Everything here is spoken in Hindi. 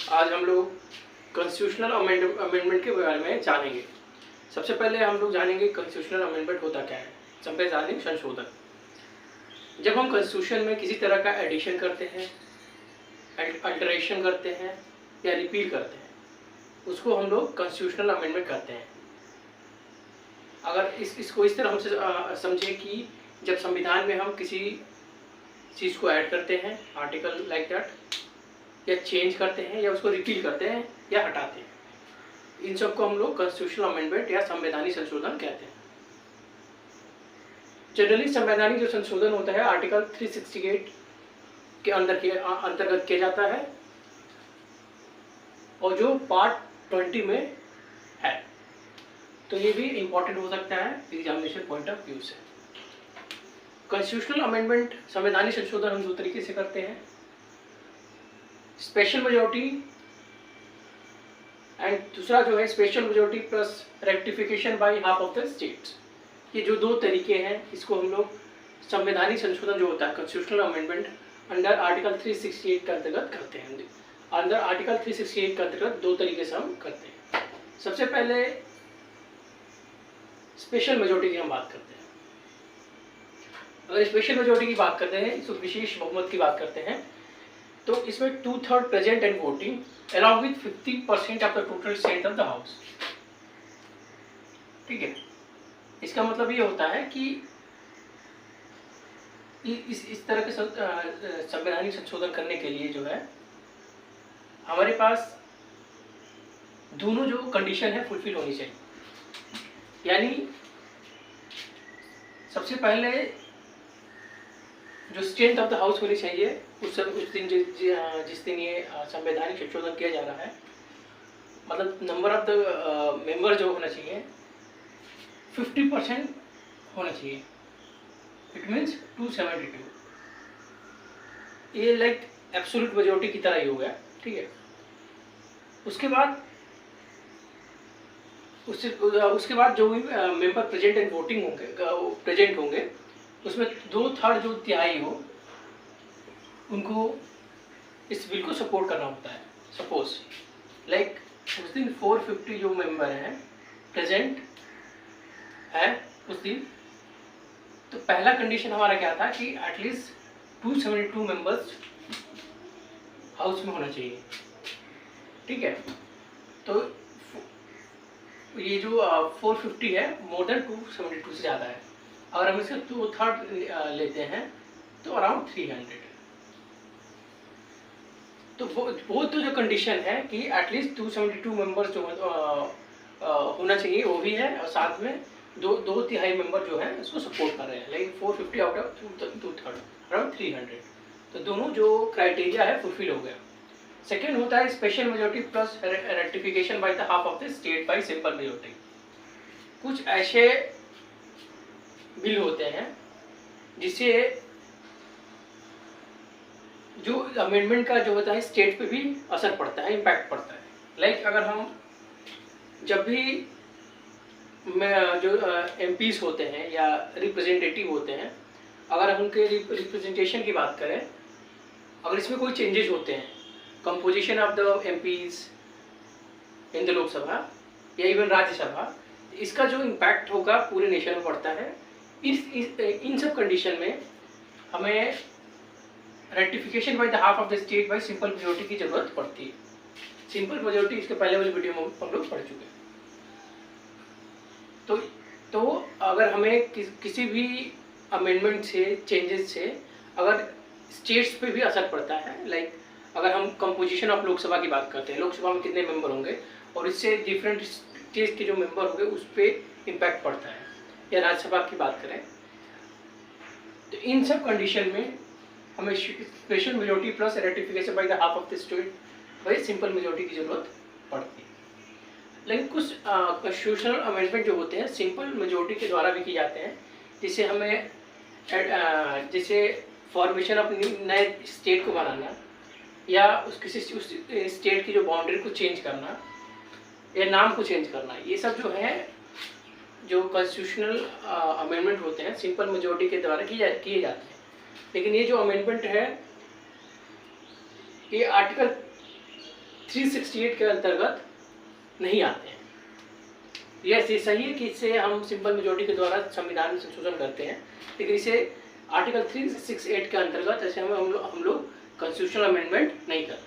आज हम लोग कॉन्स्टिट्यूशनल अमेंडमेंट के बारे में जानेंगे। सबसे पहले हम लोग जानेंगे कॉन्स्टिट्यूशनल अमेंडमेंट होता क्या है। संवैधानिक संशोधन। जब हम कॉन्स्टिट्यूशन में किसी तरह का एडिशन करते हैं, अल्टरेशन करते हैं या रिपील करते हैं, उसको हम लोग कॉन्स्टिट्यूशनल अमेंडमेंट कहते हैं। अगर इसको इस तरह हम समझे कि जब संविधान में हम किसी चीज़ को ऐड करते हैं, आर्टिकल लाइक दैट, या चेंज करते हैं या उसको रिपील करते हैं या हटाते हैं, इन सब को हम लोग कॉन्स्टिट्यूशनल अमेंडमेंट या संवैधानिक संशोधन कहते हैं। जनरली संवैधानिक जो संशोधन होता है आर्टिकल 368 के अंतर्गत किया जाता है और जो पार्ट 20 में है, तो ये भी इम्पोर्टेंट हो सकता है एग्जामिनेशन पॉइंट ऑफ व्यू से। कॉन्स्टिट्यूशनल अमेंडमेंट संवैधानिक संशोधन हम दो तरीके से करते हैं, स्पेशल मेजॉरिटी एंड दूसरा जो है special majority plus rectification by half of the states. ये जो दो तरीके हैं, इसको हम लोग संवैधानिक संशोधन जो होता है कॉन्स्टिट्यूशनल अमेंडमेंट अंडर आर्टिकल 368 के अंतर्गत करते हैं। अंडर आर्टिकल 368 के अंतर्गत दो तरीके से हम करते हैं। सबसे पहले स्पेशल मेजॉरिटी की हम बात करते हैं। अगर स्पेशल मेजॉरिटी की बात करते हैं, इसको विशेष बहुमत की बात करते हैं, तो इसमें 2/3 present and voting along with 50% of the total strength of the house. ठीक है, इसका मतलब ये होता है कि इस तरह के संवैधानिक संशोधन करने के लिए जो है हमारे पास दोनों जो कंडीशन है फुलफिल होनी चाहिए। यानी सबसे पहले जो स्ट्रेंथ ऑफ द हाउस होनी चाहिए, उस दिन जिस दिन ये संवैधानिक संशोधन किया जा रहा है, मतलब नंबर ऑफ द मेंबर जो होना चाहिए 50% होना चाहिए। It means 272। ये लाइक एब्सोल्यूट मेजॉरिटी की तरह ही हो गया। ठीक है, उसके बाद जो भी मेंबर प्रेजेंट एंड वोटिंग होंगे उसमें 2/3 जो तिहाई हो, उनको इस बिल को सपोर्ट करना होता है। सपोज लाइक उस दिन 450 जो मेंबर हैं प्रेजेंट है उस दिन, तो पहला कंडीशन हमारा क्या था कि एटलीस्ट 272 मेंबर्स हाउस में होना चाहिए। ठीक है, तो ये जो 450 है मोर देन 272 से ज़्यादा है। अगर हम इसका 2/3 लेते हैं तो अराउंड 300। तो वो तो जो कंडीशन है कि एटलीस्ट 272 मेंबर्स जो होना चाहिए वो भी है, और साथ में दो तिहाई मेंबर जो है उसको सपोर्ट कर रहे हैं, लेकिन 450 आउट ऑफ 2/3 अराउंड 300। तो दोनों जो क्राइटेरिया है फुलफिल हो गया। सेकेंड होता है special majority plus rectification by the half of the state by simple majority. कुछ ऐसे बिल होते हैं जिससे जो अमेंडमेंट का जो होता है स्टेट पे भी असर पड़ता है, इम्पैक्ट पड़ता है। लाइक अगर हम जब भी जो एमपीज होते हैं या रिप्रेजेंटेटिव होते हैं, अगर हम उनके रिप्रेजेंटेशन की बात करें, अगर इसमें कोई चेंजेस होते हैं, composition of the MPs in the Lok Sabha या इवन राज्यसभा, इसका जो इम्पैक्ट होगा पूरे नेशन में पड़ता है। इन सब कंडीशन में हमें rectification by the half of the state by simple majority की जरूरत पड़ती है। सिंपल मेजॉरिटी इसके पहले वाली वीडियो में हम लोग पढ़ चुके हैं। तो अगर हमें किसी भी अमेंडमेंट से, चेंजेस से अगर स्टेट्स पे भी असर पड़ता है, लाइक अगर हम कंपोजिशन ऑफ लोकसभा की बात करते हैं, लोकसभा में कितने मेंबर होंगे और इससे डिफरेंट स्टेट के जो मेंबर होंगे उस पर इम्पैक्ट पड़ता है, या राज्यसभा की बात करें, तो इन सब कंडीशन में हमें special majority plus ratification by the half of the state by simple majority की जरूरत पड़ती है। लेकिन कुछ कॉन्स्टिट्यूशनल अमेंडमेंट जो होते हैं सिंपल मेजॉरिटी के द्वारा भी किए जाते हैं, जिससे हमें जैसे फॉर्मेशन ऑफ नए स्टेट को बनाना, या उस स्टेट की जो बाउंड्री को चेंज करना, या नाम को चेंज करना, ये सब जो है जो कॉन्स्टिट्यूशनल अमेंडमेंट होते हैं सिंपल मेजॉरिटी के द्वारा किए जाते हैं। लेकिन ये जो अमेंडमेंट है ये आर्टिकल 368 के अंतर्गत नहीं आते हैं। यस, ये सही है कि इससे हम सिंपल मेजॉरिटी के द्वारा संविधान में संशोधन करते हैं, लेकिन इसे आर्टिकल 368 के अंतर्गत ऐसे हम लोग कॉन्स्टिट्यूशनल अमेंडमेंट नहीं करते।